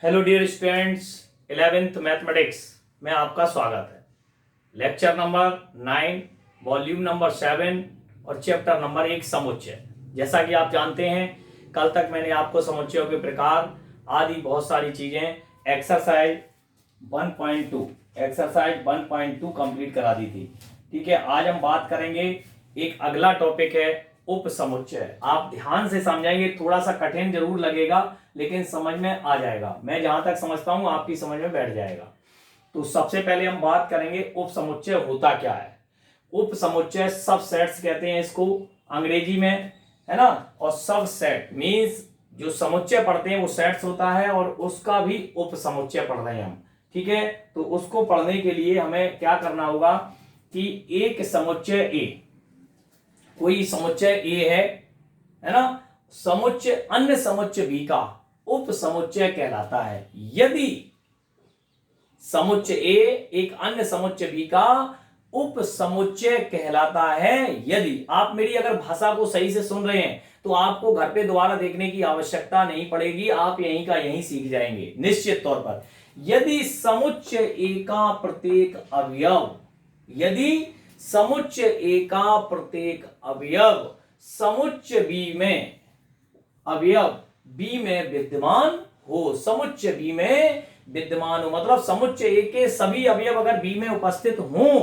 Hello dear students, 11th mathematics में आपका स्वागत है। लेक्चर नंबर 9, वॉल्यूम नंबर 7 और चैप्टर नंबर 1 समुच्चय। जैसा कि आप जानते हैं, कल तक मैंने आपको समुच्चयों के प्रकार आदि बहुत सारी चीजें एक्सरसाइज 1.2 कंप्लीट करा दी थी। ठीक है, आज हम बात करेंगे, एक अगला टॉपिक है उप समुच्चय। आप ध्यान से समझेंगे, थोड़ा सा कठिन जरूर लगेगा लेकिन समझ में आ जाएगा। मैं जहां तक समझता हूं आपकी समझ में बैठ जाएगा। तो सबसे पहले हम बात करेंगे उप समुच्चय होता क्या है। उप समुच्चय सबसेट्स कहते हैं इसको अंग्रेजी में, है ना। और सबसेट मींस जो समुच्चय पढ़ते हैं वो सेट्स होता है और उसका भी उप समुच्चय पढ़ रहे हैं हम। ठीक है, तो उसको पढ़ने के लिए हमें क्या करना होगा कि एक समुच्चय ए, कोई समुच्चय ए है ना, समुच्चय अन्य समुच्चय बी का उप समुच्चय कहलाता है। यदि समुच्चय ए एक अन्य समुच्चय बी का उप समुच्चय कहलाता है। यदि आप मेरी अगर भाषा को सही से सुन रहे हैं तो आपको घर पे दोबारा देखने की आवश्यकता नहीं पड़ेगी, आप यहीं का यहीं सीख जाएंगे निश्चित तौर पर। यदि समुच्चय ए का प्रत्येक अवयव, यदि समुच्चय ए का प्रत्येक अवयव समुच्चय बी में, अवयव बी में विद्यमान हो, समुच्चय बी में विद्यमान हो मतलब समुच्चय ए के सभी अवयव अगर बी में उपस्थित हों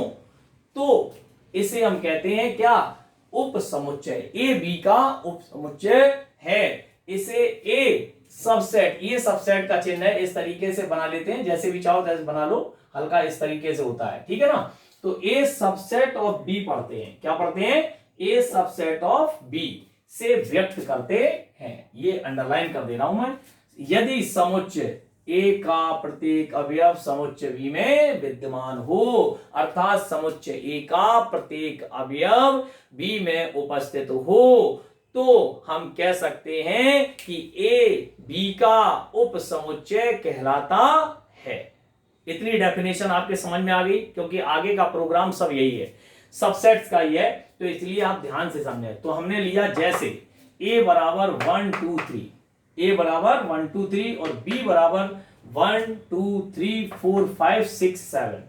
तो इसे हम कहते हैं क्या, उप समुच्चय। ए बी का उप समुच्चय है। इसे ए सबसेट, ये सबसेट का चिन्ह है, इस तरीके से बना लेते हैं, जैसे भी चाहो जैसे बना लो, हल्का इस तरीके से होता है। ठीक है ना। तो ए सबसेट ऑफ बी पढ़ते हैं, क्या पढ़ते हैं, ए सबसेट ऑफ बी से व्यक्त करते हैं। ये अंडरलाइन कर दे रहा हूं मैं। यदि समुच्चय ए का प्रत्येक अवयव समुच्चय बी में विद्यमान हो, अर्थात समुच्चय ए का प्रत्येक अवयव बी में उपस्थित हो, तो हम कह सकते हैं कि ए बी का उप समुच्चय कहलाता है। इतनी डेफिनेशन आपके समझ में आ गई, क्योंकि आगे का प्रोग्राम सब यही है, सबसेट्स का ही है, तो इसलिए आप ध्यान से समझे। तो हमने लिया जैसे a बराबर 1 2 3, a बराबर 1 2 3 और b बराबर 1 2 3 4 5 6 7,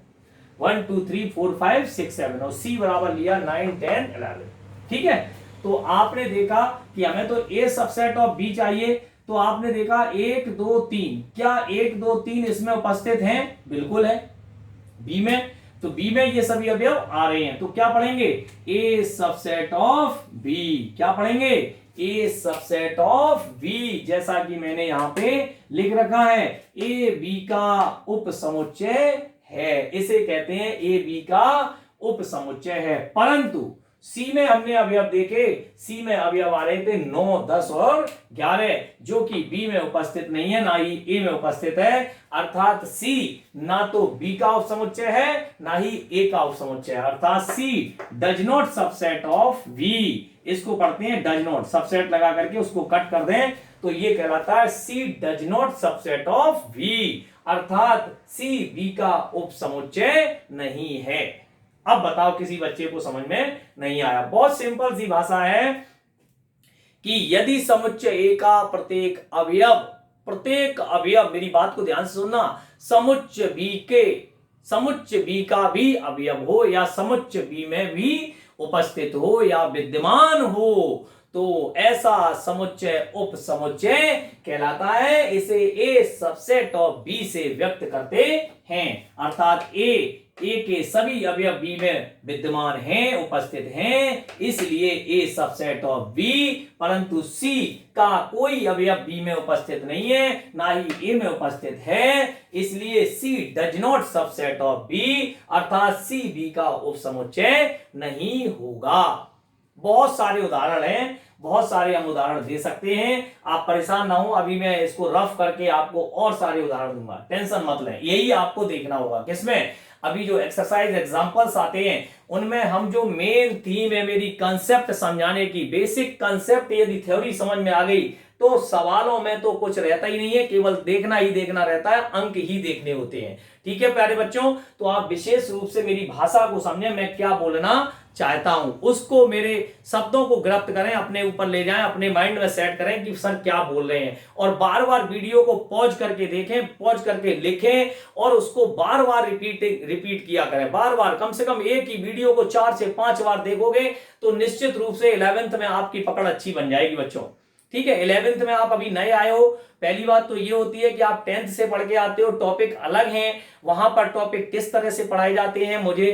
1 2 3 4 5 6 7 और c बराबर लिया 9 10 11। ठीक है, तो आपने देखा कि हमें तो a सबसेट ऑफ b चाहिए, तो आपने देखा 1 2 3, क्या 1 2 3 इसमें उपस्थित हैं, बिल्कुल है b में। तो b में ये सभी अवयव आ रहे हैं, तो क्या पढ़ेंगे, a सबसेट ऑफ b, क्या पढ़ेंगे, a सबसेट ऑफ b, जैसा कि मैंने यहां पे लिख रखा है, a b का उप समुच्चय है, इसे कहते हैं a b का उप समुच्चय है। परंतु सी में हमने अवयव देखे, सी में अवयव आ रहे थे 9 10 और 11, जो कि बी में उपस्थित नहीं है, ना ही ए में उपस्थित है, अर्थात सी ना तो बी का उप समुच्चय है ना ही ए का उप समुच्चय है, अर्थात C does not subset of B. इसको पढ़ते हैं डज नॉट, सबसेट लगा करके उसको कट कर दें तो ये कहलाता है C does not subset of B, अर्थात सी बी का उप समुच्चय नहीं है। अब बताओ किसी बच्चे को समझ में नहीं आया, बहुत सिंपल सी भाषा है कि यदि समुच्चय ए का प्रत्येक अवयव, प्रत्येक अवयव, मेरी बात को ध्यान से सुनना, समुच्चय बी के, समुच्चय बी का भी अवयव हो या समुच्चय बी में भी उपस्थित हो या विद्यमान हो, तो ऐसा समुच्चय उप समुच्चय कहलाता है। इसे ए सबसेट ऑफ बी से व्यक्त करते हैं, अर्थात ए के सभी अवयव बी में विद्यमान हैं, उपस्थित हैं, इसलिए ए सबसेट ऑफ बी। परंतु सी का कोई अवयव बी में उपस्थित नहीं है, ना ही ए में उपस्थित है, इसलिए C does not subset of B, अर्थात सी बी का उप समुच्चय नहीं होगा। बहुत सारे उदाहरण हैं, बहुत सारे हम उदाहरण दे सकते हैं, आप परेशान ना हो, अभी मैं इसको रफ करके आपको और सारे उदाहरण दूंगा, टेंशन मत लें। यही आपको देखना होगा किसमें, अभी जो एक्सरसाइज एग्जांपल्स आते हैं उनमें हम जो मेन थीम है मेरी कंसेप्ट समझाने की, बेसिक कंसेप्ट, यदि थ्योरी समझ में आ गई तो सवालों में तो कुछ रहता ही नहीं है, केवल देखना ही देखना रहता है, अंक ही देखने होते हैं। ठीक है प्यारे बच्चों, तो आप विशेष रूप से मेरी भाषा को समझें, मैं क्या बोलना चाहता हूं उसको मेरे शब्दों को गिरफ्त करें, अपने ऊपर ले जाएं, अपने माइंड में सेट करें कि सर क्या बोल रहे हैं, और बार बार वीडियो को पॉज करके देखें, पॉज करके लिखें और उसको बार बार रिपीट किया करें, बार बार। कम से कम एक ही वीडियो को 4 से 5 बार देखोगे तो निश्चित रूप से 11th में आपकी पकड़ अच्छी बन जाएगी बच्चों। ठीक है, 11th में आप अभी नए आए हो, पहली बात तो ये होती है कि आप 10th से पढ़ के आते हो, टॉपिक अलग हैं, वहां पर टॉपिक किस तरह से पढ़ाए जाते हैं मुझे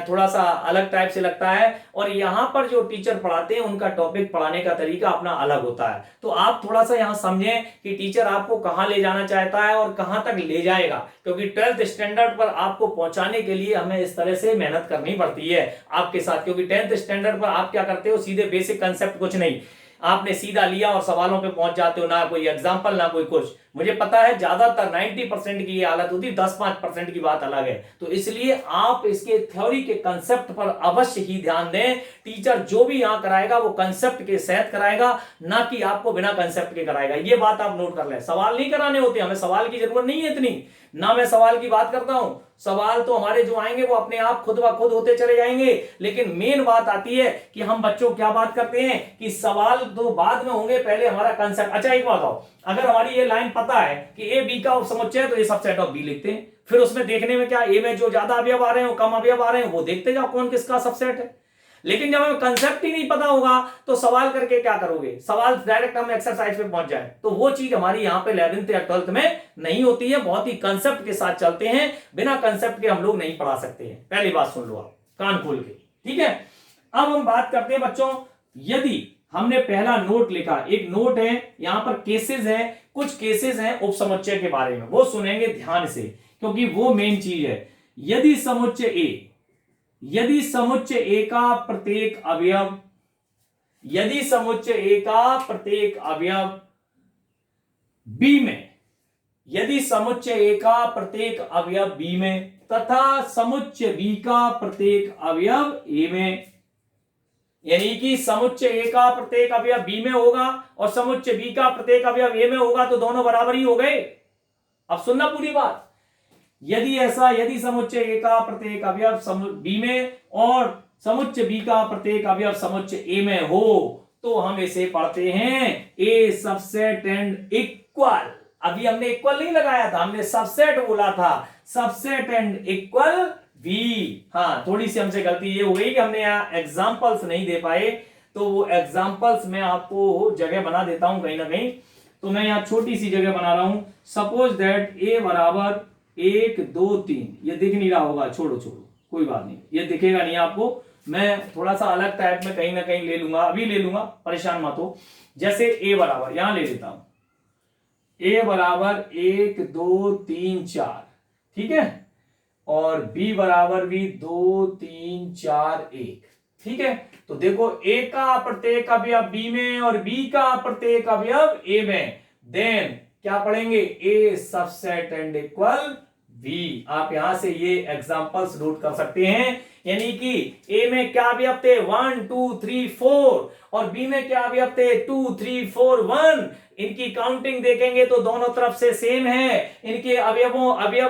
थोड़ा सा अलग टाइप से लगता है, और यहां पर जो टीचर पढ़ाते हैं उनका टॉपिक पढ़ाने का तरीका अपना अलग होता है। तो आप थोड़ा सा यहां समझें कि टीचर आपको कहां ले जाना चाहता है और कहां तक ले जाएगा, क्योंकि 12th स्टैंडर्ड पर आपको पहुंचाने के लिए हमें इस तरह से मेहनत करनी पड़ती है आपके साथ, क्योंकि 10th स्टैंडर्ड पर आप क्या करते हो, सीधे बेसिक कंसेप्ट कुछ नहीं, आपने सीधा लिया और सवालों पे पहुंच जाते हो, ना कोई एग्जांपल ना कोई कुछ। मुझे पता है ज्यादातर 90% की ये हालत होती है, 10-5% की बात अलग है। तो इसलिए आप इसके थ्योरी के कंसेप्ट पर अवश्य ही ध्यान दें। टीचर जो भी यहां कराएगा वो कंसेप्ट के साथ कराएगा, ना कि आपको बिना कंसेप्ट के कराएगा। ये बात आप नोट कर लें। सवाल नहीं कराने होते, हमें सवाल की जरूरत नहीं है इतनी, ना मैं सवाल की बात करता हूं। सवाल तो हमारे जो आएंगे वो अपने आप खुद ब खुद होते चले जाएंगे, लेकिन मेन बात आती है कि हम बच्चों क्या बात करते हैं कि सवाल तो बाद में होंगे, पहले हमारा कंसेप्ट। अच्छा एक बात बताओ, अगर हमारी ये लाइन पता है कि ए बी का उपसमुच्चय है तो ए सबसेट ऑफ बी लिखते हैं, फिर उसमें देखने में क्या, ए में जो ज्यादा अवयव आ रहे हो कम अवयव आ रहे हैं वो देखते जाओ कौन किसका सबसेट है। लेकिन जब हमें कंसेप्ट ही नहीं पता होगा तो सवाल करके क्या करोगे, सवाल डायरेक्ट हम एक्सरसाइज पे पहुंच जाए, तो वो चीज हमारी यहाँ पे 11th या 12th में नहीं होती है। बहुत ही कंसेप्ट के साथ चलते हैं, बिना कंसेप्ट के हम लोग नहीं पढ़ा सकते हैं। पहली बात सुन लो आप कान खोल के, ठीक है। अब हम बात करते हैं बच्चों, यदि हमने पहला नोट लिखा, एक नोट है यहां पर, केसेस है, कुछ केसेस हैं उपसमुच्चय के बारे में, वो सुनेंगे ध्यान से क्योंकि वो मेन चीज है। यदि समुच्चय ए, यदि समुच्चय ए का प्रत्येक अवयव, यदि समुच्चय ए का प्रत्येक अवयव बी में, यदि समुच्चय ए का प्रत्येक अवयव बी में तथा समुच्चय बी का प्रत्येक अवयव ए में, यानी कि समुच्चय ए का प्रत्येक अवयव बी में होगा और समुच्चय बी का प्रत्येक अवयव ए में होगा, तो दोनों बराबर ही हो गए। अब सुनना पूरी बात, यदि ऐसा, यदि समुच्चय ए का प्रत्येक अवयव बी में और समुच्चय बी का प्रत्येक अवयव समुच्चय ए में हो, तो हम इसे पढ़ते हैं ए सबसेट एंड इक्वल। अभी हमने इक्वल नहीं लगाया था, हमने सबसेट बोला था, सबसेट एंड इक्वल बी। हाँ, थोड़ी सी हमसे गलती ये हो गई कि हमने यहाँ एग्जाम्पल्स नहीं दे पाए, तो वो एग्जाम्पल्स मैं आपको जगह बना देता हूं कहीं ना कहीं। तो मैं यहाँ छोटी सी जगह बना रहा हूं, सपोज दैट ए बराबर 1 2 3, ये दिख नहीं रहा होगा, छोड़ो कोई बात नहीं, ये दिखेगा नहीं आपको, मैं थोड़ा सा अलग टाइप में कहीं ना कहीं ले लूंगा, अभी ले लूंगा, परेशान मत हो। जैसे ए बराबर, यहां ले लेता हूं, ए बराबर 1 2 3 4, ठीक है, और बी बराबर भी 2 3 4 1, ठीक है। तो देखो ए का प्रत्येक अवयव बी में और बी का प्रत्येक अवयव ए में, देन क्या पढ़ेंगे, A subset and equal B. आप यहां से ये एग्जांपल्स नोट कर सकते हैं, यानी कि ए में क्या अवयव थे 1 2 3 4 और बी में क्या अवयव थे 2 3 4 1। इनकी काउंटिंग देखेंगे तो दोनों तरफ से सेम है, इनके अवयव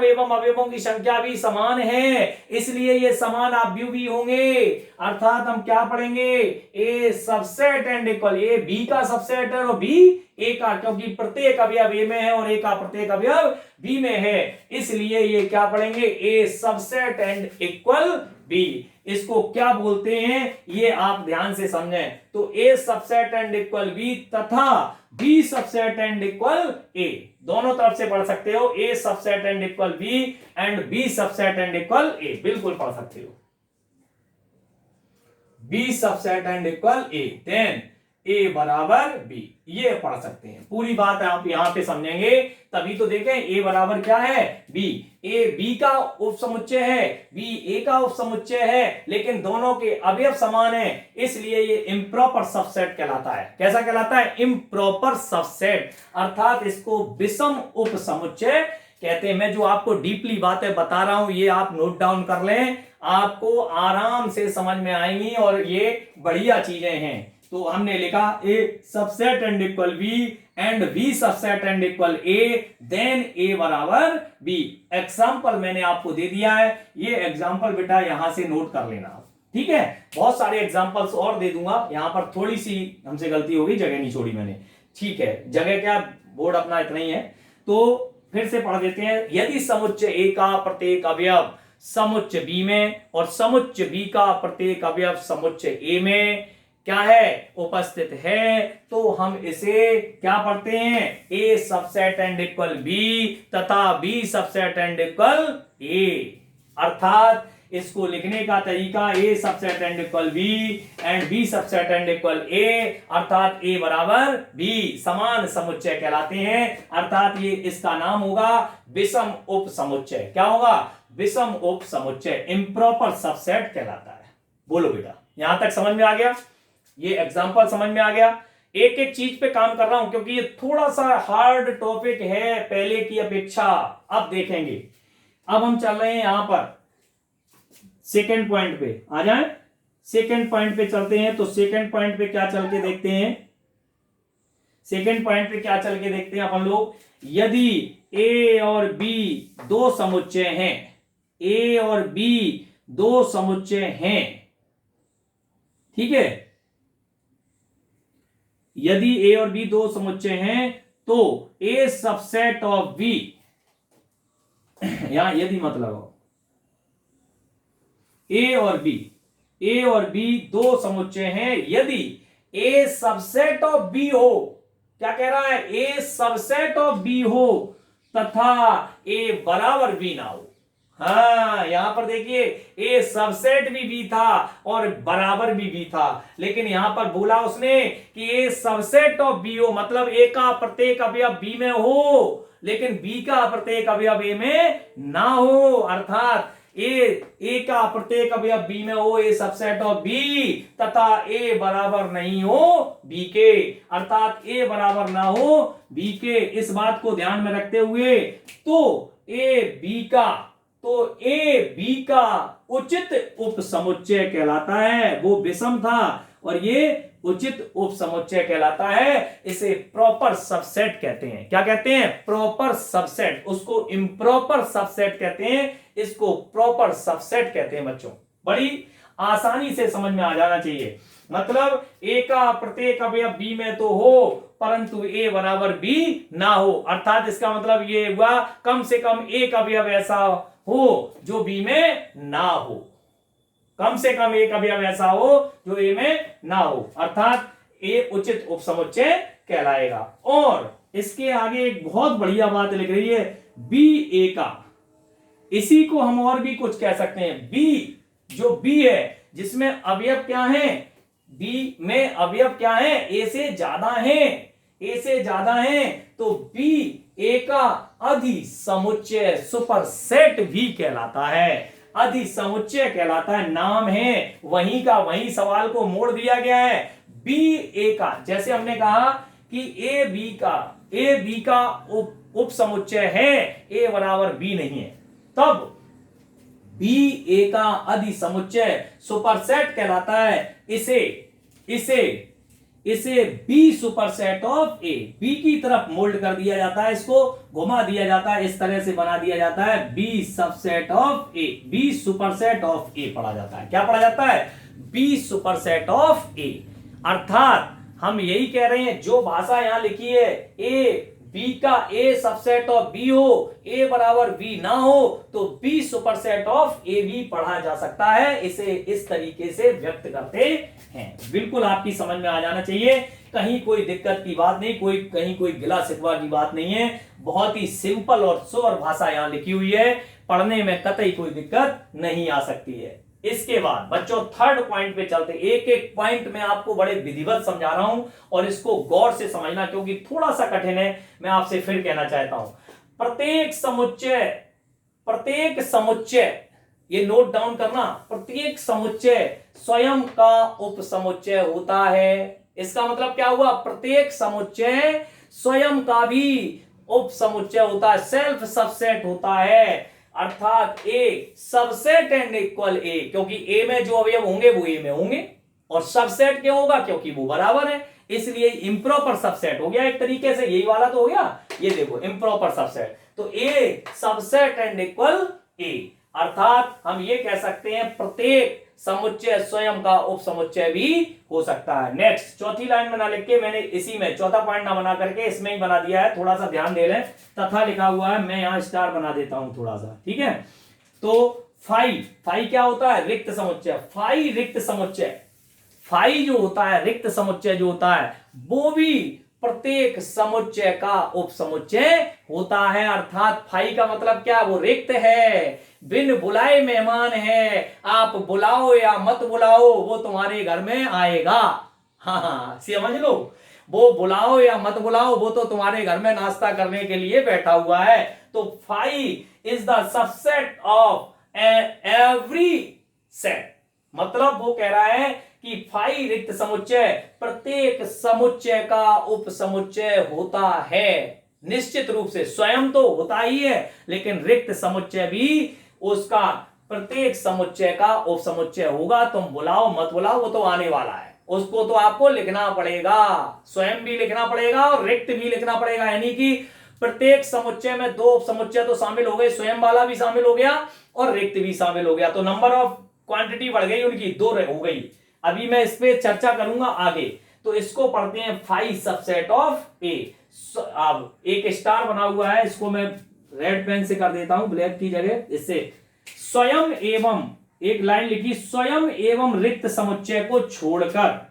एवं अवयवों की संख्या भी समान है, इसलिए ये समान अवयव भी होंगे। अर्थात हम क्या पढ़ेंगे, A subset and equal, A B का सबसेट है और बी ए का, क्योंकि प्रत्येक अवयव ए में है और ए का प्रत्येक अवयव बी में है, इसलिए ये क्या पढ़ेंगे, A subset and equal B. इसको क्या बोलते हैं ये आप ध्यान से समझें। तो A subset and equal B तथा B subset and equal A, दोनों तरफ से पढ़ सकते हो, A subset and equal B and B subset and equal A, बिल्कुल पढ़ सकते हो, B subset and equal A, then A बराबर बी, ये पढ़ सकते हैं। पूरी बात आप यहां पे समझेंगे तभी तो देखें, ए बराबर क्या है बी, ए बी का उपसमुच्चय है, बी ए का उपसमुच्चय है, लेकिन दोनों के अवयव समान है, इसलिए ये इम्प्रॉपर सबसेट कहलाता है। कैसा कहलाता है, इम्प्रॉपर सबसेट, अर्थात इसको विषम उपसमुच्चय कहते हैं। मैं जो आपको डीपली बातें बता रहा हूं ये आप नोट डाउन कर लें, आपको आराम से समझ में आएंगी और ये बढ़िया चीजें हैं। तो हमने लिखा A subset and equal B and B subset and equal A, then A बराबर बी। एग्जाम्पल मैंने आपको दे दिया है, ये एग्जाम्पल बेटा यहां से नोट कर लेना। ठीक है, बहुत सारे एग्जांपल्स और दे दूंगा, यहां पर थोड़ी सी हमसे गलती होगी, जगह नहीं छोड़ी मैंने। ठीक है, जगह क्या, बोर्ड अपना इतना ही है, तो फिर से पढ़ देते हैं। यदि समुच्चय ए का प्रत्येक अवयव समुच्चय बी में और समुच्चय बी का प्रत्येक अवयव समुच्चय ए में क्या है, उपस्थित है, तो हम इसे क्या पढ़ते हैं, A subset and equal B तथा B subset and equal A. अर्थात इसको लिखने का तरीका A subset and equal B and B subset and equal A, अर्थात ए बराबर बी समान समुच्चय कहलाते हैं। अर्थात ये इसका नाम होगा विषम उप समुच्चय। क्या होगा, विषम उप समुच्चय, इम्प्रॉपर सबसेट कहलाता है। बोलो बेटा, यहां तक समझ में आ गया, ये एग्जांपल समझ में आ गया। एक एक चीज पे काम कर रहा हूं क्योंकि ये थोड़ा सा हार्ड टॉपिक है पहले की अपेक्षा। अब देखेंगे, अब हम चल रहे हैं यहां पर सेकंड पॉइंट पे, आ जाए सेकंड पॉइंट पे चलते हैं। तो सेकंड पॉइंट पे क्या चल के देखते हैं, सेकंड पॉइंट पे क्या चल के देखते हैं अपन लोग। यदि ए और बी दो समुच्चय हैं, ए और बी दो समुच्चय हैं, ठीक है, यदि ए और बी दो समुच्चय हैं तो ए सबसेट ऑफ बी, यहां यदि मत लगाओ, ए और बी दो समुच्चय हैं यदि ए सबसेट ऑफ बी हो, क्या कह रहा है, ए सबसेट ऑफ बी हो तथा ए बराबर बी ना हो। हाँ, यहां पर देखिए ए सबसेट भी बी था और बराबर भी बी था, लेकिन यहां पर बोला उसने कि ए सबसेट ऑफ बी हो, मतलब ए का प्रत्येक अवयव बी में हो लेकिन बी का प्रत्येक अवयव ए में ना हो। अर्थात ए का प्रत्येक अवयव बी में हो, ए सबसेट ऑफ बी तथा ए बराबर नहीं हो बी के, अर्थात ए बराबर ना हो बी के। इस बात को ध्यान में रखते हुए तो ए बी का उचित उप समुच्चय कहलाता है। वो विषम था और ये उचित उप समुच्चय कहलाता है। इसे प्रॉपर सबसेट कहते हैं। क्या कहते हैं, प्रॉपर सबसेट। उसको इम्प्रॉपर सबसेट कहते हैं, इसको प्रॉपर सबसेट कहते हैं। बच्चों बड़ी आसानी से समझ में आ जाना चाहिए। मतलब ए का प्रत्येक अवयव बी में तो हो परंतु ए बराबर बी ना हो, अर्थात इसका मतलब ये हुआ कम से कम एक अवयव ऐसा हो जो बी में ना हो, कम से कम एक अवयव ऐसा हो जो ए में ना हो, अर्थात ए उचित उपसमुच्चय कहलाएगा। और इसके आगे एक बहुत बढ़िया बात लिख रही है, बी ए का, इसी को हम और भी कुछ कह सकते हैं। बी जो बी है जिसमें अवयव क्या है, बी में अवयव क्या है, ए से ज्यादा है, ए से ज्यादा है, तो बी ए का अधिसमुच्चय सुपरसेट भी कहलाता है, अधिसमुच्चय कहलाता है। नाम है वहीं का वहीं, सवाल को मोड़ दिया गया है। बी ए का, जैसे हमने कहा कि ए बी का उप समुच्चय है, ए बराबर बी नहीं है, तब बी ए का अधिसमुच्चय सुपरसेट कहलाता है। इसे B superset of A, B की तरफ मोल्ड कर दिया जाता है, इसको घुमा दिया जाता है, इस तरह से बना दिया जाता है, B subset of A, B superset of A पढ़ा जाता है। क्या पढ़ा जाता है, बी सुपरसेट ऑफ ए। अर्थात हम यही कह रहे हैं, जो भाषा यहां लिखी है, ए बी का ए सबसेट ऑफ बी हो, ए बराबर बी ना हो, तो बी सुपरसेट ऑफ ए भी पढ़ा जा सकता है। इसे इस तरीके से व्यक्त करते हैं। बिल्कुल आपकी समझ में आ जाना चाहिए, कहीं कोई दिक्कत की बात नहीं, कहीं कोई गिला शिकवा की बात नहीं है। बहुत ही सिंपल और सोबर भाषा यहां लिखी हुई है, पढ़ने में कतई कोई दिक्कत नहीं आ सकती है। इसके बाद बच्चों थर्ड पॉइंट पे चलते, एक एक पॉइंट में आपको बड़े विधिवत समझा रहा हूं और इसको गौर से समझना क्योंकि थोड़ा सा कठिन है। मैं आपसे फिर कहना चाहता हूं, प्रत्येक समुच्चय ये नोट डाउन करना, प्रत्येक समुच्चय स्वयं का उप समुच्चय होता है। इसका मतलब क्या हुआ, प्रत्येक समुच्चय स्वयं का भी उप समुच्चय होता है, सेल्फ सबसेट होता है। अर्थात ए सबसेट एंड इक्वल ए, क्योंकि ए में जो अवयव होंगे वो ए में होंगे, और सबसेट क्यों होगा, क्योंकि वो बराबर है, इसलिए इम्प्रॉपर सबसेट हो गया एक तरीके से। यही वाला तो हो गया, ये देखो इम्प्रॉपर सबसेट, तो A subset and equal A. अर्थात हम ये कह सकते हैं प्रत्येक समुच्चय स्वयं का उप समुच्चय भी हो सकता है। नेक्स्ट, चौथी लाइन में ना लिख के मैंने इसी में चौथा पॉइंट ना बना करके इसमें ही बना दिया है, थोड़ा सा ध्यान दे लें। तथा लिखा हुआ है, मैं यहां स्टार बना देता हूं थोड़ा सा, ठीक है। तो फाई क्या होता है? रिक्त समुच्चय। फाई रिक्त समुच्चय, फाई जो होता है रिक्त समुच्चय जो होता है वो भी प्रत्येक समुच्चय का उप समुच्चय होता है। अर्थात फाई का मतलब क्या? वो रिक्त है, बिन बुलाए मेहमान है, आप बुलाओ या मत बुलाओ वो तुम्हारे घर में आएगा। हाँ, समझ लो, वो बुलाओ या मत बुलाओ वो तो तुम्हारे घर में नाश्ता करने के लिए बैठा हुआ है। तो phi is the subset of every set. मतलब वो कह रहा है कि फाई रिक्त समुच्चय प्रत्येक समुच्चय का उप समुच्चय होता है। निश्चित रूप से स्वयं तो होता ही है, लेकिन रिक्त समुच्चय भी उसका प्रत्येक समुच्चय का उप समुच्चय होगा। तुम बुलाओ मत बुलाओ वो तो आने वाला है, उसको तो आपको लिखना पड़ेगा, स्वयं भी लिखना पड़ेगा और रिक्त भी लिखना पड़ेगा। यानी कि प्रत्येक समुच्चय में दो उप समुच्चय तो शामिल हो गए, स्वयं वाला भी शामिल हो गया और रिक्त भी शामिल हो गया। तो नंबर ऑफ क्वांटिटी बढ़ गई उनकी, दो हो गई। अभी मैं इस पे चर्चा करूंगा आगे। तो इसको पढ़ते हैं फाई सबसेट ऑफ ए। अब एक स्टार बना हुआ है, इसको मैं रेड पेन से कर देता हूं ब्लैक की जगह, इससे स्वयं एवं, एक लाइन लिखी, स्वयं एवं रिक्त समुच्चय को छोड़कर,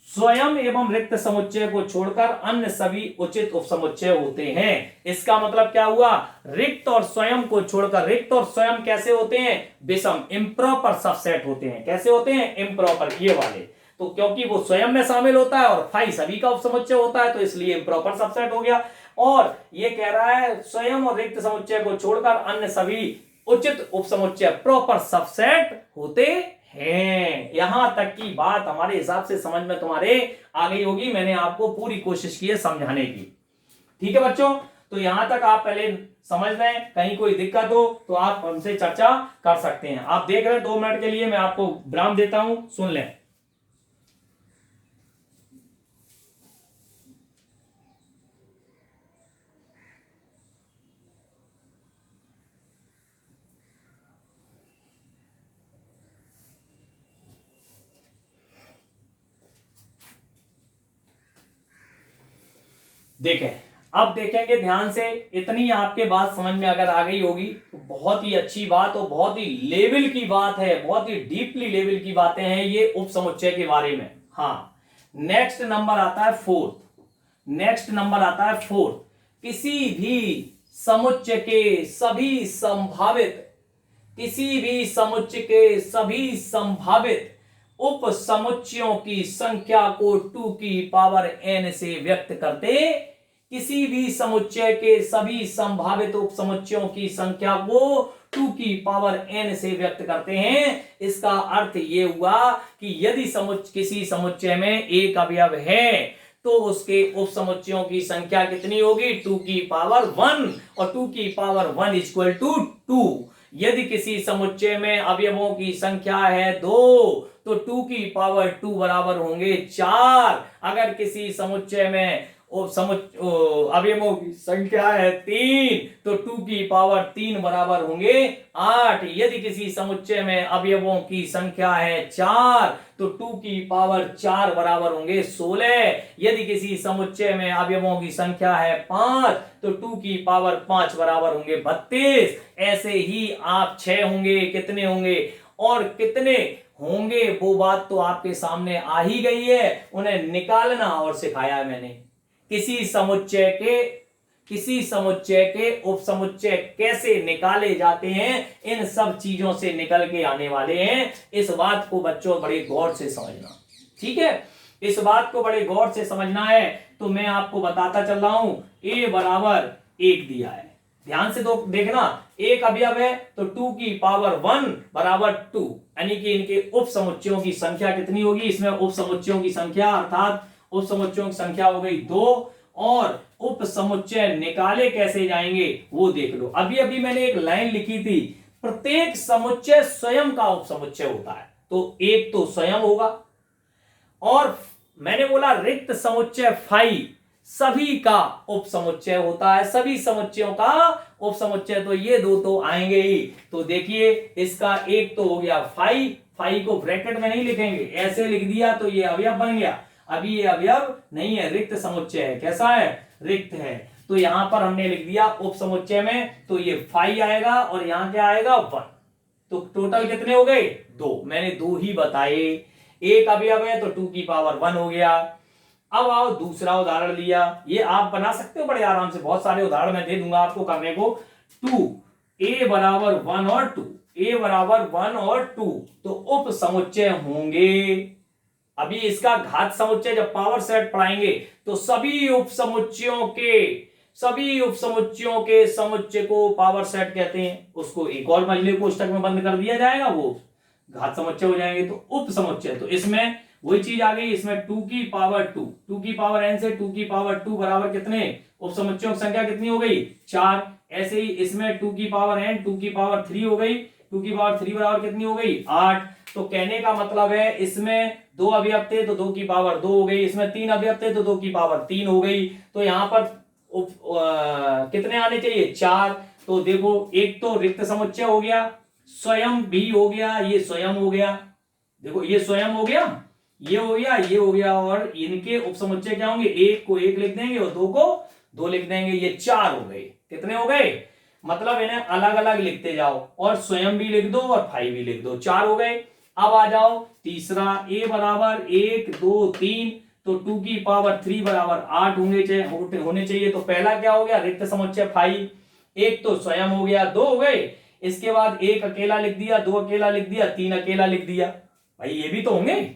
स्वयं एवं रिक्त समुच्चय को छोड़कर अन्य सभी उचित उपसमुच्चय होते हैं। इसका मतलब क्या हुआ? रिक्त और स्वयं को छोड़कर, रिक्त और स्वयं कैसे होते हैं? विषम, इम्प्रॉपर सबसेट होते हैं। कैसे होते हैं? इम्प्रॉपर, ये वाले। तो क्योंकि वो स्वयं में शामिल होता है और फाई सभी का उपसमुच्चय होता है, तो इसलिए इम्प्रॉपर सबसेट हो गया। और ये कह रहा है स्वयं और रिक्त समुच्चय को छोड़कर अन्य सभी उचित उपसमुच्चय प्रॉपर सबसेट होते हैं। यहां तक की बात हमारे हिसाब से समझ में तुम्हारे आ गई होगी। मैंने आपको पूरी कोशिश की है समझाने की, ठीक है बच्चों। तो यहां तक आप पहले समझ लें, कहीं कोई दिक्कत हो तो आप हमसे चर्चा कर सकते हैं। आप देख रहे हैं 2 मिनट के लिए मैं आपको विराम देता हूं, सुन लें। देखें, अब देखेंगे ध्यान से, इतनी आपके बात समझ में अगर आ गई होगी तो बहुत ही अच्छी बात और बहुत ही लेवल की बात है, बहुत ही डीपली लेवल की बातें हैं ये उप समुच्चय के बारे में। हाँ, नेक्स्ट नंबर आता है फोर्थ। नेक्स्ट नंबर आता है फोर्थ। किसी भी समुच्चय के सभी संभावित, किसी भी समुच्चय के सभी संभावित उप समुच्चयों की संख्या को 2 की पावर n से व्यक्त करते, किसी भी समुच्चय के सभी संभावित उप समुच्चयों की संख्या को 2 की पावर n से व्यक्त करते हैं। इसका अर्थ ये हुआ कि यदि किसी समुच्चय में एक अवयव है तो उसके उप समुच्चयों की संख्या कितनी होगी? 2 की पावर 1, और 2 की पावर 1 इक्वल टू 2। यदि किसी समुच्चय में अवयवों की संख्या है 2 तो 2 की पावर 2 बराबर होंगे 4। अगर किसी समुच्चय में अवयवों की संख्या है 3 तो 2 की पावर 3 बराबर होंगे 8। यदि किसी समुच्चय में अवयवों की संख्या है 4 तो 2 की पावर 4 बराबर होंगे 16। यदि किसी समुच्चय में अवयवों की संख्या है 5 तो 2 की पावर 5 बराबर होंगे 32। ऐसे ही आप 6 होंगे, कितने होंगे और कितने होंगे वो बात तो आपके सामने आ ही गई है, उन्हें निकालना और सिखाया है मैंने। किसी समुच्चय के उप समुच्चय कैसे निकाले जाते हैं, इन सब चीजों से निकल के आने वाले हैं। इस बात को बच्चों बड़े गौर से समझना, ठीक है। इस बात को बड़े गौर से समझना है। तो मैं आपको बताता चल रहा हूं, a बराबर 1 दिया है, ध्यान से तो देखना। एक अवयव है तो 2 की पावर 1 बराबर 2, यानी कि इनके उप समुच्चयों की संख्या कितनी होगी? इसमें उप समुच्चयों की संख्या अर्थात उप समुच्चयों की संख्या हो गई 2। और उप समुच्चय निकाले कैसे जाएंगे वो देख लो। अभी अभी मैंने एक लाइन लिखी थी, प्रत्येक समुच्चय स्वयं का उप समुच्चय होता है, तो एक तो स्वयं होगा। और मैंने बोला रिक्त समुच्चय फाई सभी का उप समुच्चय होता है, सभी समुच्चयों का उप समुच्चय, तो ये दो तो आएंगे ही। तो देखिए इसका एक तो हो गया फाई फाइव को ब्रैकेट में नहीं लिखेंगे, ऐसे लिख दिया तो ये अवयव बन गया। अभी ये अवयव नहीं है, रिक्त समुच्चय है। कैसा है? रिक्त है। तो यहां पर हमने लिख दिया उप समुच्चय में, तो ये 5 आएगा और यहां क्या आएगा 1। तो टोटल कितने हो गए? 2। मैंने 2 ही बताए। एक अवयव है तो 2 की पावर 1 हो गया। अब आओ दूसरा उदाहरण लिया, ये आप बना सकते हो बड़े आराम से, बहुत सारे उदाहरण मैं दे दूंगा आपको करने को। 2 a बराबर 1 और 2, a बराबर 1 और 2 तो उप समुच्चय होंगे। अभी इसका घात समुच्चय जब पावर सेट पढ़ाएंगे तो सभी उप समुच्चयों के समुच्चय को पावर सेट कहते हैं। उसको एक और मजले कोष्टक में बंद कर दिया जाएगा, वो घात समुच्चय हो जाएंगे। तो उप समुच्चय, तो इसमें वही चीज आ गई, इसमें 2 की पावर 2 की पावर n से 2 की पावर 2 बराबर कितने? उप समुच्चयों की संख्या कितनी हो गई? 4। ऐसे ही इसमें 2 की पावर n 2 की पावर 3 हो गई, 2 की पावर 3 बराबर कितनी हो गई? 8। तो कहने का मतलब है इसमें 2 अवयव थे तो 2 की पावर 2 हो गई, इसमें 3 अवयव थे तो 2 की पावर 3 हो गई। तो यहां पर कितने आने चाहिए? 4। तो देखो एक तो रिक्त समुच्चय हो गया, स्वयं भी हो गया, ये स्वयं हो गया, देखो ये स्वयं हो गया, ये हो गया, ये हो गया, और इनके उपसमुच्चय क्या होंगे? एक को एक लिख देंगे और 2 को 2 लिख देंगे, ये 4 हो गए। कितने हो गए? मतलब इन्हें अलग अलग लिखते जाओ और स्वयं भी लिख दो और 5 भी लिख दो, 4 हो गए। अब आ जाओ तीसरा, a बराबर 1 2 3 तो 2 की पावर 3 बराबर 8 होने चाहिए। तो पहला क्या हो गया? रिक्त समुच्चय 5, एक तो स्वयं हो गया, 2 हो गए। इसके बाद एक अकेला लिख दिया, 2 अकेला लिख दिया, 3 अकेला लिख दिया, भाई ये भी तो होंगे।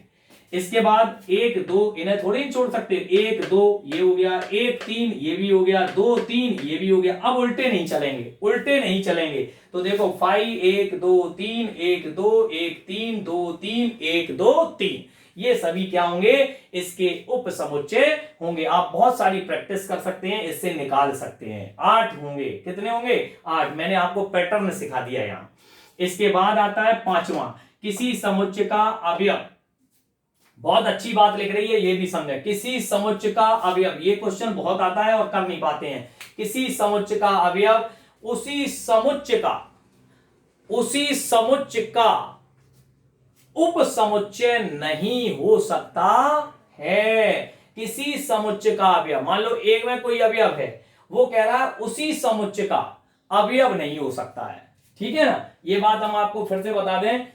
इसके बाद 1 2 इन्हें थोड़ी नहीं छोड़ सकते, 1 2 ये हो गया, 1 3 ये भी हो गया, 2 3 ये भी हो गया। अब उल्टे नहीं चलेंगे, तो देखो 5 1 2 3 1 2 1 3 2 3 1 2 3 ये सभी क्या होंगे? इसके उप समुच्चय होंगे। आप बहुत सारी प्रैक्टिस कर सकते हैं, इससे निकाल सकते हैं। 8 होंगे। कितने होंगे? 8। मैंने आपको पैटर्न सिखा दिया यहां। इसके बाद आता है पांचवा, किसी समुच्चय का अवयव। बहुत अच्छी बात लिख रही है, ये भी समझे। किसी समुच्चय का अवयव, ये क्वेश्चन बहुत आता है और कर नहीं पाते हैं। किसी समुच्चय का अवयव उसी समुच्चय का उप समुच्चय नहीं हो सकता है। किसी समुच्चय का अवयव, मान लो एक में कोई अवयव है, वो कह रहा है उसी समुच्चय का अवयव नहीं हो सकता है। ठीक है ना? ये बात हम आपको फिर से बता दें,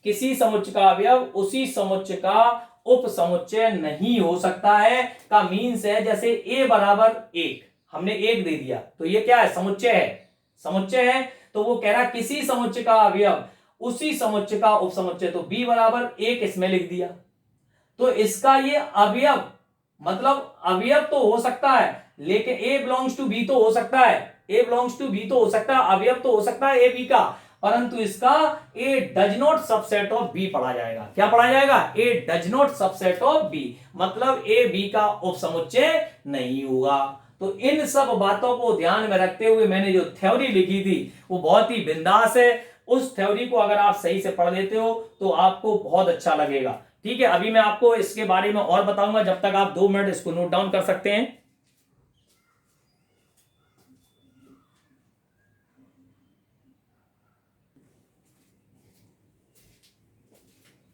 किसी समुच्चय का अवयव उसी समुच्चय का उप समुच्चय नहीं हो सकता है का मीन्स है, जैसे a बराबर 1, हमने 1 दे दिया तो ये क्या है? समुच्चय है। तो वो कह रहा है किसी समुच्चय का अवयव उसी समुच्चय का उप समुच्चय, तो b बराबर 1 इसमें लिख दिया। तो इसका ये अवयव, मतलब अवयव तो हो सकता है, लेकिन a बिलोंग्स टू b तो हो सकता है, अवयव तो हो सकता है a b का, परंतु इसका a does not subset of b पढ़ा जाएगा। क्या पढ़ा जाएगा? a does not subset of b, मतलब a b का उप समुच्चय नहीं होगा। तो इन सब बातों को ध्यान में रखते हुए मैंने जो थ्योरी लिखी थी वो बहुत ही बिंदास है। उस थ्योरी को अगर आप सही से पढ़ लेते हो तो आपको बहुत अच्छा लगेगा। ठीक है, अभी मैं आपको इसके बारे में और बताऊंगा, जब तक आप 2 मिनट इसको नोट डाउन कर सकते हैं।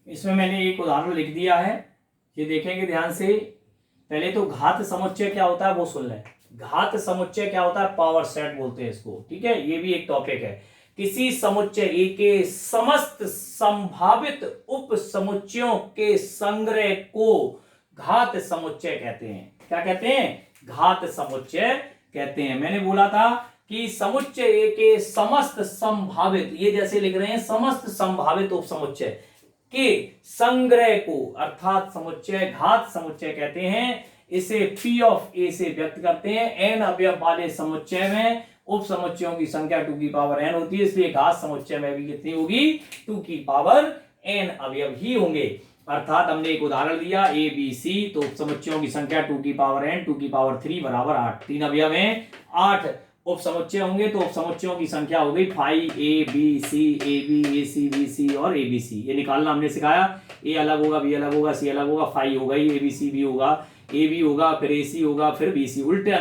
इसमें मैंने एक उदाहरण लिख दिया है, ये देखेंगे ध्यान से। पहले तो घात समुच्चय क्या होता है वो सुन लें। घात समुच्चय क्या होता है? पावर सेट बोलते हैं इसको। ठीक है, ये भी एक टॉपिक है। किसी समुच्चय ए के समस्त संभावित उप समुच्चयों के संग्रह को घात समुच्चय कहते हैं। क्या कहते हैं? घात समुच्चय कहते हैं। मैंने बोला था कि समुच्चय ए के समस्त संभावित, ये जैसे लिख रहे हैं, समस्त संभावित उप समुच्चय के संग्रह को अर्थात समुच्चय घात समुच्चय कहते हैं। इसे P ऑफ A से व्यक्त करते हैं। n अवयव वाले समुच्चय में उप समुच्चयों की संख्या 2 की पावर n होती है, इसलिए घात समुच्चय में भी कितनी होगी? 2 की पावर n अवयव ही होंगे। अर्थात हमने एक उदाहरण दिया a b c, तो उप समुच्चयों की संख्या 2 की पावर n 2 की पावर 3 बराबर 8। 3 अवयव हैं, 8 उप समुच्चय होंगे, तो उप समुच्चयों की संख्या हो गई 5 a b c a b a c b c और a b c। ये निकालना हमने सिखाया। a अलग होगा, b अलग होगा, c अलग होगा, 5 होगा, a b c b होगा, a b होगा, फिर a c होगा, फिर b c। उल्टा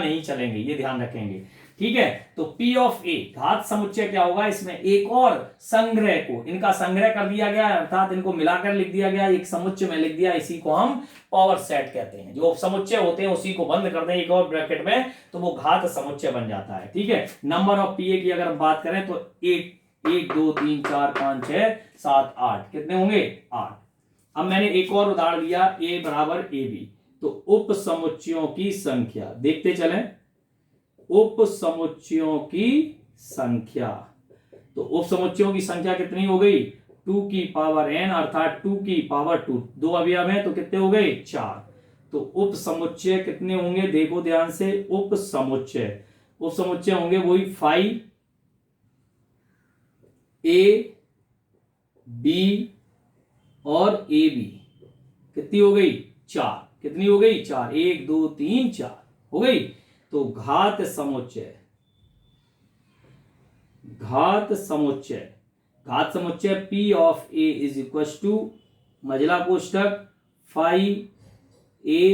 नहीं चलेंगे, ये ध्यान रखेंगे। ठीक है। तो P ऑफ A घात समुच्चय क्या होगा, इसमें एक और संग्रह को, इनका संग्रह कर दिया गया अर्थात इनको मिलाकर लिख दिया गया, एक समुच्चय में लिख दिया, इसी को हम पावर सेट कहते हैं। जो समुच्चय होते हैं उसी को बंद कर दें एक और ब्रैकेट में तो वो घात समुच्चय बन जाता है, ठीक है। नंबर ऑफ PA की अगर हम बात करें तो 1 2 3 4 5 6 7 8 कितने होंगे 8। अब मैंने एक और उदाहरण दिया A बराबर AB, तो उप समुच्चयों की संख्या देखते चलें, उप समुच्चयों की संख्या, तो उप समुच्चयों की संख्या कितनी हो गई 2 की पावर n अर्थात 2 की पावर 2, दो अवयव हैं तो कितने हो गए 4। तो उप समुच्चय कितने होंगे देखो ध्यान से, उप समुच्चय होंगे वही 5 A B और AB, कितनी हो गई 4, कितनी हो गई 4, 1 2 3 4 हो गई। तो घात समुच्चय P of A is equal to मझला कोष्ठक 5A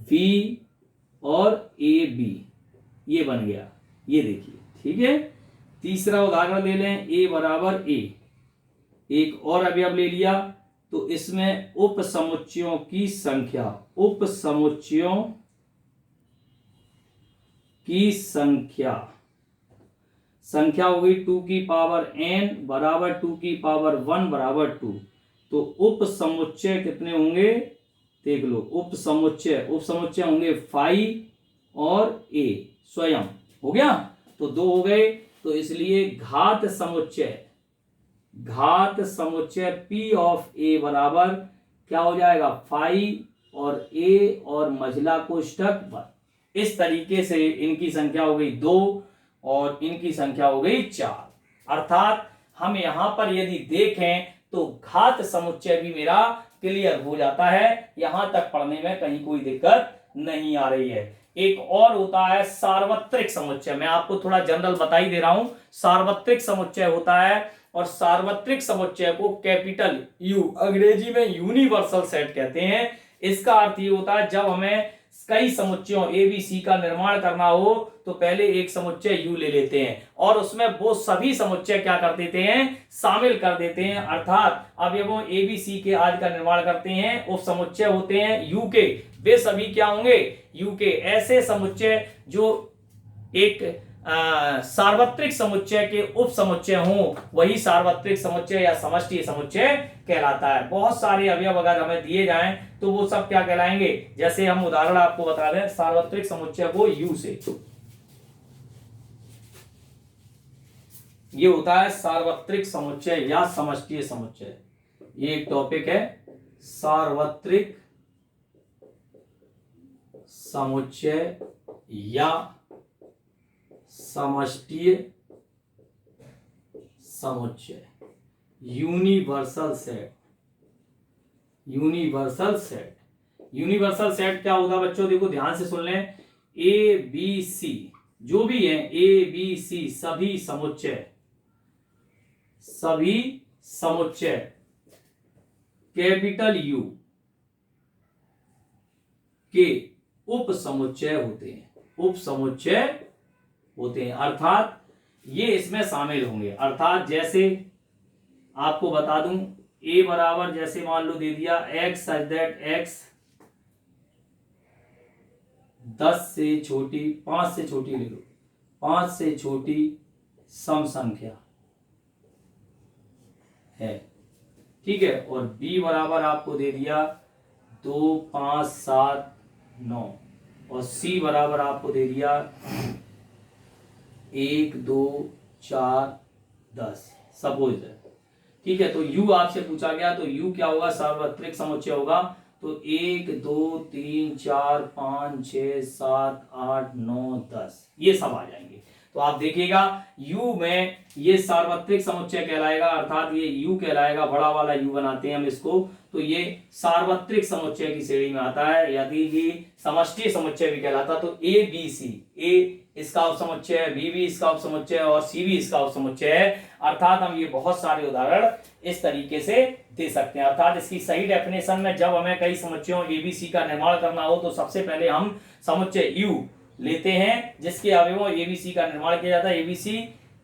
B और AB, ये बन गया, ये देखिए, ठीक है। तीसरा उदाहरण ले लें A बराबर A, एक और अवयव ले लिया, तो इसमें उप समुच्चयों की संख्या, उप समुच्चयों की संख्या हो गई 2 की पावर n बराबर 2 की पावर 1 बराबर 2। तो उप समुच्चय कितने होंगे देख लो, उप समुच्चय होंगे 5 और A स्वयं, हो गया तो 2 हो गए। तो इसलिए घात समुच्चय P ऑफ A बराबर क्या हो जाएगा 5 और A और मझला कोष्ठक 1। इस तरीके से इनकी संख्या हो गई 2 और इनकी संख्या हो गई 4। अर्थात हम यहां पर यदि देखें तो घात समुच्चय भी मेरा क्लियर हो जाता है, यहां तक पढ़ने में कहीं कोई दिक्कत नहीं आ रही है। एक और होता है सार्वत्रिक समुच्चय, मैं आपको थोड़ा जनरल बता ही दे रहा हूं। सार्वत्रिक समुच्चय होता है और सार्वत्रिक समुच्चय को कैपिटल U अंग्रेजी में यूनिवर्सल सेट कहते हैं। इसका अर्थ ये होता है जब हमें कई समुच्चयों ABC का निर्माण करना हो तो पहले एक समुच्चय U ले लेते हैं और उसमें वो सभी समुच्चय क्या कर देते हैं शामिल कर देते हैं। अर्थात अब ये वो ABC के आदि का निर्माण करते हैं, उप समुच्चय होते हैं U के, वे सभी क्या होंगे U के। ऐसे समुच्चय जो एक सार्वत्रिक समुच्चय के उप समुच्चय हों वही सार्वत्रिक समुच्चय या समष्टि समुच्चय कहलाता है। बहुत सारे अवयव अगर हमें दिए जाएं तो वो सब क्या कहलाएंगे, जैसे हम उदाहरण आपको बता दें सार्वत्रिक समुच्चय को U से, ये होता है सार्वत्रिक समुच्चय या समष्टि समुच्चय। ये एक टॉपिक है सार्वत्रिक समुच्चय या समष्टीय समुच्चय, यूनिवर्सल सेट क्या होगा बच्चों, देखो ध्यान से सुन लें। ABC जो भी है ABC सभी समुच्चय कैपिटल U के उप समुच्चय होते हैं, अर्थात ये इसमें शामिल होंगे। अर्थात जैसे आपको बता दूं A बराबर जैसे मान लो दे दिया x सच दैट x 10 से छोटी 5 से छोटी ले लो, 5 से छोटी सम संख्या है, ठीक है। और B बराबर आपको दे दिया 2 5 7 9 और C बराबर आपको दे दिया 1 2 4 10 सपोज है, ठीक है। तो U आपसे पूछा गया तो U क्या होगा, सार्वत्रिक समुच्चय होगा। तो 1 2 3 4 5 6 7 8 9 10 ये सब आ जाएंगे। तो आप देखिएगा U में ये सार्वत्रिक समुच्चय कहलाएगा, अर्थात ये U कहलाएगा, बड़ा वाला U बनाते हैं हम इसको, तो ये सार्वत्रिक समुच्चय की श्रेणी में आता है। यदि ये समष्टि समुच्चय भी कहलाता तो ABC, A इसका उपसमुच्चय है, B भी इसका उपसमुच्चय है और C भी इसका उपसमुच्चय है। अर्थात हम ये बहुत सारे उदाहरण इस तरीके से दे सकते हैं। अर्थात इसकी सही डेफिनेशन में जब हमें कई समुच्चयों ABC का निर्माण करना हो तो सबसे पहले हम समुच्चय U लेते हैं जिसके अवयवों एबीसी का निर्माण किया जाता है।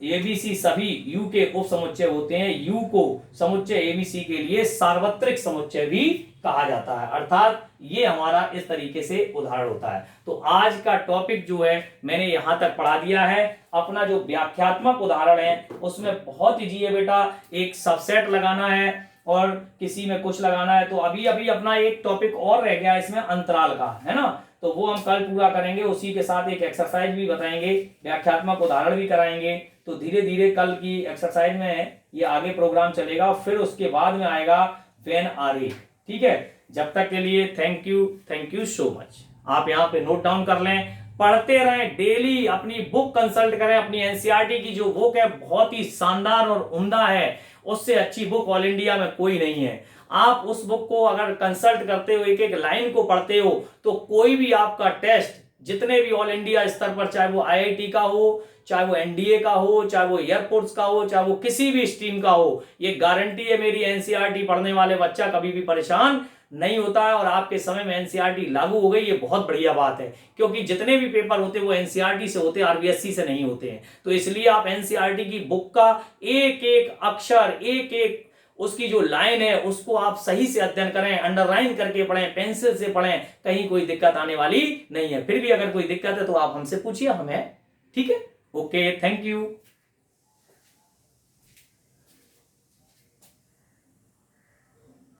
एबीसी सभी यू के उप समुच्चय होते हैं। यू को समुच्चय एबीसी के लिए सार्वत्रिक समुच्चय भी कहा जाता है। अर्थात ये हमारा इस तरीके से उदाहरण होता है। तो आज का टॉपिक जो है मैंने यहां तक पढ़ा दिया है। अपना जो व्याख्यात्मक उदाहरण है उसमें बहुत इजी है बेटा, एक सबसेट लगाना है और किसी में कुछ लगाना है। तो अभी अभी अपना एक टॉपिक और रह गया इसमें, अंतराल का, है ना, तो वो हम कल पूरा करेंगे। उसी के साथ एक एक्सरसाइज भी बताएंगे, व्याख्यात्मक उदाहरण भी कराएंगे। तो धीरे धीरे कल की एक्सरसाइज में ये आगे प्रोग्राम चलेगा, फिर उसके बाद में आएगा वेन आरेख। ठीक है, जब तक के लिए थैंक यू सो मच। आप यहाँ पे नोट डाउन कर लें, पढ़ते रहें, डेली अपनी बुक कंसल्ट करें। अपनी एनसीईआरटी की जो बुक है बहुत ही शानदार और उम्दा है, उससे अच्छी बुक ऑल इंडिया में कोई नहीं है। आप उस बुक को अगर कंसल्ट करते हो, एक एक लाइन को पढ़ते हो, तो कोई भी आपका टेस्ट जितने भी ऑल इंडिया स्तर पर, चाहे वो आईआईटी का हो, चाहे वो एनडीए का हो, चाहे वो एयरफोर्स का हो, चाहे वो किसी भी स्ट्रीम का हो, ये गारंटी है मेरी, एनसीईआरटी पढ़ने वाले बच्चा कभी भी परेशान नहीं होता है। और आपके समय में एनसीईआरटी लागू हो गई, ये बहुत बढ़िया बात है, क्योंकि जितने भी पेपर होते हैं वो एनसीईआरटी से होते हैं, आरबीएससी से नहीं होते हैं। तो इसलिए आप एनसीईआरटी की बुक का एक एक अक्षर, एक एक उसकी जो लाइन है उसको आप सही से अध्ययन करें, अंडरलाइन करके पढ़ें, पेंसिल से पढ़ें, कहीं कोई दिक्कत आने वाली नहीं है। फिर भी अगर कोई दिक्कत है तो आप हमसे पूछिए, हमें। ठीक है, ओके, थैंक यू।